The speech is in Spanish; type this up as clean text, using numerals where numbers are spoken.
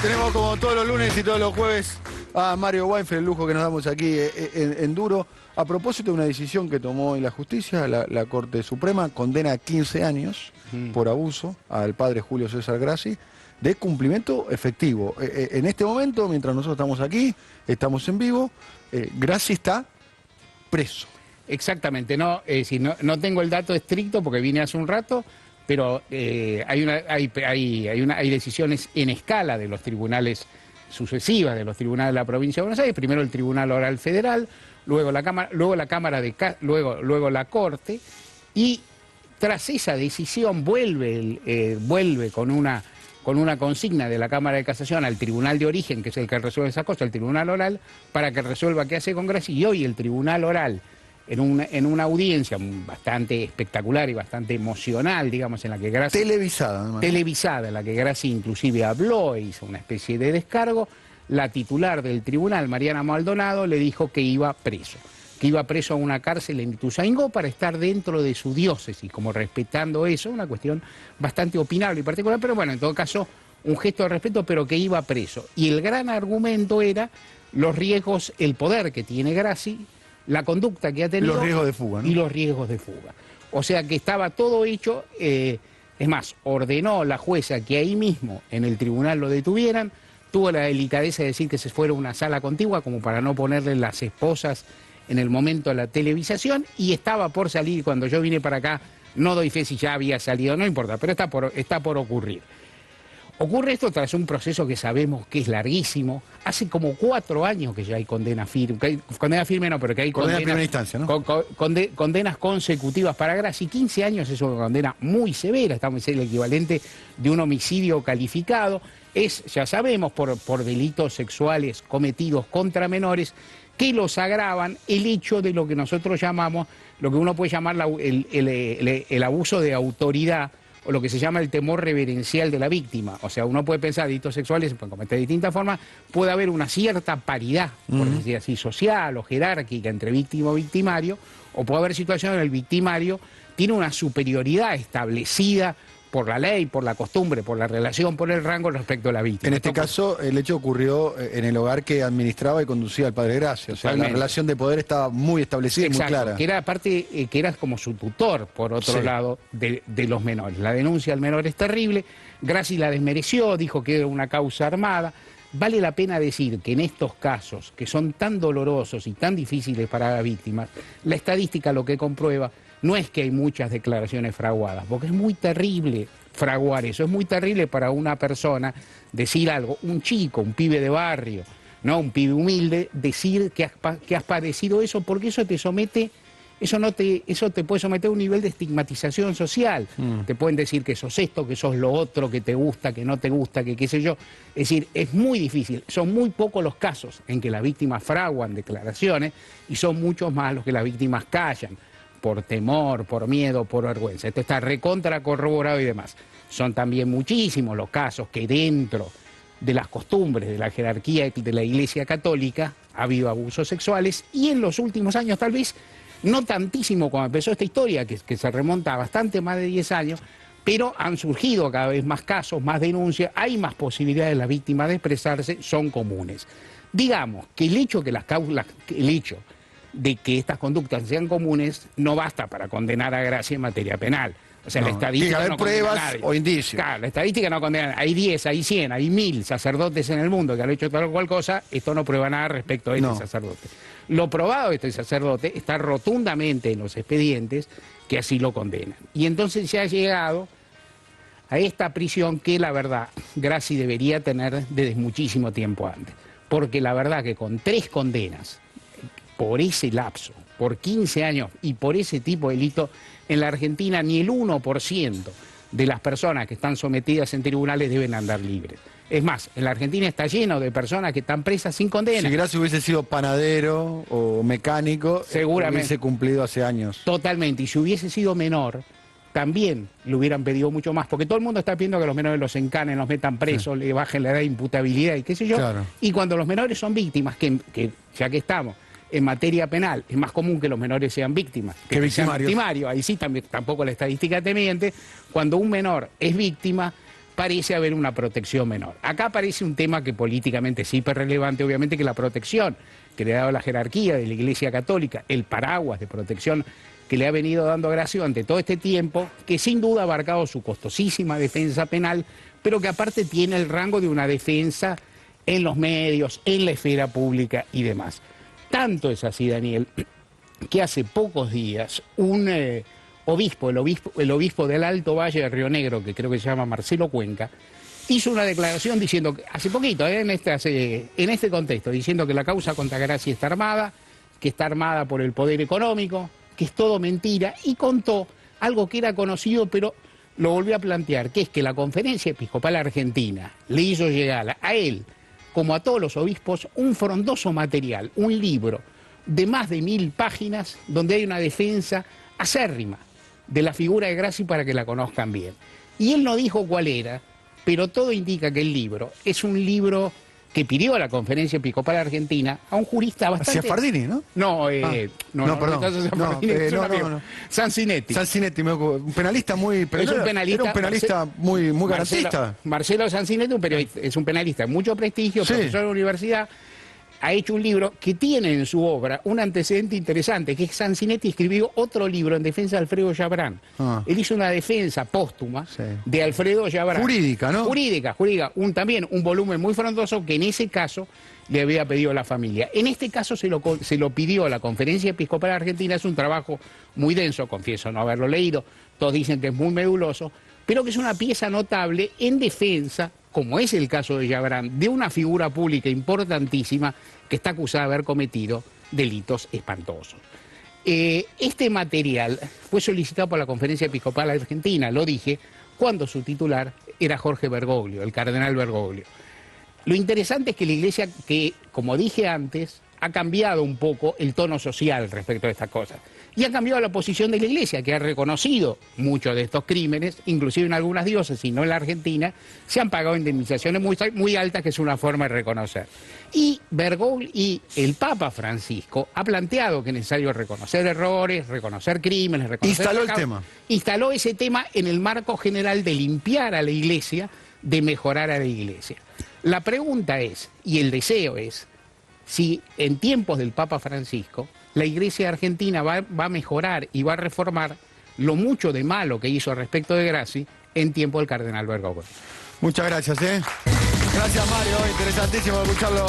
Tenemos como todos los lunes y todos los jueves a Mario Weinfeld, el lujo que nos damos aquí en Duro. A propósito de una decisión que tomó hoy la justicia, la Corte Suprema condena a 15 años por abuso al padre Julio César Grassi de cumplimiento efectivo. En este momento, mientras nosotros estamos aquí, estamos en vivo, Grassi está preso. Exactamente, no tengo el dato estricto porque vine hace un rato, pero hay decisiones en escala de los tribunales sucesivas, de los tribunales de la provincia de Buenos Aires, primero el Tribunal Oral Federal, luego la Corte, y tras esa decisión vuelve con una consigna de la Cámara de Casación al Tribunal de Origen, que es el que resuelve esa cosa, el Tribunal Oral, para que resuelva qué hace con Grassi, y hoy el Tribunal Oral, en una audiencia bastante espectacular y bastante emocional, digamos, en la que Grassi... Televisada, además. Televisada, en la que Grassi inclusive habló e hizo una especie de descargo, la titular del tribunal, Mariana Maldonado, le dijo que iba preso a una cárcel en Ituzaingó para estar dentro de su diócesis, como respetando eso, una cuestión bastante opinable y particular, pero bueno, en todo caso, un gesto de respeto, pero que iba preso. Y el gran argumento era los riesgos, el poder que tiene Grassi, la conducta que ha tenido... Los riesgos de fuga, ¿no? Y los riesgos de fuga. O sea que estaba todo hecho, es más, ordenó la jueza que ahí mismo en el tribunal lo detuvieran, tuvo la delicadeza de decir que se fuera a una sala contigua como para no ponerle las esposas en el momento de la televisación, y estaba por salir. Cuando yo vine para acá, no doy fe si ya había salido, no importa, pero está por ocurrir. Ocurre esto tras un proceso que sabemos que es larguísimo. Hace como 4 años que ya hay condena firme, condena en primera instancia, ¿no? Condenas consecutivas para Grassi. 15 años es una condena muy severa, estamos en el equivalente de un homicidio calificado. Ya sabemos, por delitos sexuales cometidos contra menores, que los agravan el hecho de lo que nosotros llamamos, lo que uno puede llamar el abuso de autoridad, o lo que se llama el temor reverencial de la víctima. O sea, uno puede pensar, delitos sexuales se pueden cometer de distintas formas, puede haber una cierta paridad, por decir así, social o jerárquica entre víctima o victimario, o puede haber situaciones en el victimario tiene una superioridad establecida por la ley, por la costumbre, por la relación, por el rango respecto a la víctima. En este caso, el hecho ocurrió en el hogar que administraba y conducía el padre Grassi. O sea, la relación de poder estaba muy establecida. Exacto, y muy clara. Que era aparte, que era como su tutor, por otro lado, de los menores. La denuncia al menor es terrible. Grassi la desmereció, dijo que era una causa armada. Vale la pena decir que en estos casos, que son tan dolorosos y tan difíciles para las víctimas, la estadística lo que comprueba no es que hay muchas declaraciones fraguadas, porque es muy terrible fraguar eso, es muy terrible para una persona decir algo, un chico, un pibe de barrio, no un pibe humilde, decir que has padecido eso, porque eso te somete, eso te puede someter a un nivel de estigmatización social. Te pueden decir que sos esto, que sos lo otro, que te gusta, que no te gusta, que qué sé yo. Es decir, es muy difícil. Son muy pocos los casos en que las víctimas fraguan declaraciones y son muchos más los que las víctimas callan por temor, por miedo, por vergüenza. Esto está recontra corroborado y demás. Son también muchísimos los casos que dentro de las costumbres, de la jerarquía de la Iglesia Católica, ha habido abusos sexuales, y en los últimos años tal vez, no tantísimo como empezó esta historia, que se remonta a bastante más de 10 años, pero han surgido cada vez más casos, más denuncias, hay más posibilidades de las víctimas de expresarse, son comunes. Digamos que el hecho de que estas conductas sean comunes no basta para condenar a Grassi en materia penal. O sea, la estadística no condena a nadie. O indicios. Claro, la estadística no condena a nadie. Hay 10, hay 100, hay 1000 sacerdotes en el mundo que han hecho tal o cual cosa, esto no prueba nada respecto a este sacerdote. Lo probado de este sacerdote está rotundamente en los expedientes que así lo condenan. Y entonces se ha llegado a esta prisión que la verdad Grassi debería tener desde muchísimo tiempo antes. Porque la verdad que con 3 condenas por ese lapso, por 15 años y por ese tipo de delito, en la Argentina ni el 1% de las personas que están sometidas en tribunales deben andar libres. Es más, en la Argentina está lleno de personas que están presas sin condena. Si Grassi hubiese sido panadero o mecánico, seguramente hubiese cumplido hace años. Totalmente, y si hubiese sido menor, también le hubieran pedido mucho más, porque todo el mundo está pidiendo que los menores los encanen, los metan presos, le bajen la edad de imputabilidad y qué sé yo. Claro. Y cuando los menores son víctimas, que ya que estamos en materia penal, es más común que los menores sean víctimas que victimarios. Ahí sí tampoco la estadística te miente. Cuando un menor es víctima, parece haber una protección menor. Acá aparece un tema que políticamente es hiperrelevante, obviamente, que la protección que le ha dado la jerarquía de la Iglesia Católica, el paraguas de protección que le ha venido dando Graci ante todo este tiempo, que sin duda ha abarcado su costosísima defensa penal, pero que aparte tiene el rango de una defensa en los medios, en la esfera pública y demás. Tanto es así, Daniel, que hace pocos días un obispo, el obispo del Alto Valle de Río Negro, que creo que se llama Marcelo Cuenca, hizo una declaración diciendo, que, hace poquito, en este contexto, diciendo que la causa contra Graci está armada, que está armada por el poder económico, que es todo mentira, y contó algo que era conocido, pero lo volvió a plantear, que es que la Conferencia Episcopal Argentina le hizo llegar a él, como a todos los obispos, un frondoso material, un libro de más de 1000 páginas, donde hay una defensa acérrima de la figura de Graci para que la conozcan bien. Y él no dijo cuál era, pero todo indica que el libro es un libro que pidió a la Conferencia Episcopal Argentina a un jurista bastante... Ciafardini, ¿no? No, no, perdón. Sansinetti. Sansinetti, un penalista muy... Es un penalista, era un penalista muy garantista. Marcelo Sansinetti es un penalista de mucho prestigio, sí, profesor de la universidad. Ha hecho un libro que tiene en su obra un antecedente interesante, que es Sansinetti escribió otro libro en defensa de Alfredo Yabrán. Él hizo una defensa póstuma de Alfredo Yabrán. Jurídica, ¿no? Jurídica. También un volumen muy frondoso que en ese caso le había pedido a la familia. En este caso se lo pidió a la Conferencia Episcopal Argentina. Es un trabajo muy denso, confieso no haberlo leído. Todos dicen que es muy meduloso, pero que es una pieza notable en defensa, como es el caso de Yabrán, de una figura pública importantísima que está acusada de haber cometido delitos espantosos. Este material fue solicitado por la Conferencia Episcopal Argentina, lo dije, cuando su titular era Jorge Bergoglio, el cardenal Bergoglio. Lo interesante es que la Iglesia, que como dije antes, ha cambiado un poco el tono social respecto a estas cosas. Y ha cambiado la posición de la Iglesia, que ha reconocido muchos de estos crímenes, inclusive en algunas diócesis, no en la Argentina, se han pagado indemnizaciones muy altas, que es una forma de reconocer. Y Bergoglio y el Papa Francisco ha planteado que es necesario reconocer errores, reconocer crímenes, reconocer... Instaló el tema. Instaló ese tema en el marco general de limpiar a la Iglesia, de mejorar a la Iglesia. La pregunta es, y el deseo es, si en tiempos del Papa Francisco la Iglesia argentina va a mejorar y va a reformar lo mucho de malo que hizo respecto de Graci en tiempo del cardenal Bergoglio. Muchas gracias, Gracias, Mario, interesantísimo escucharlo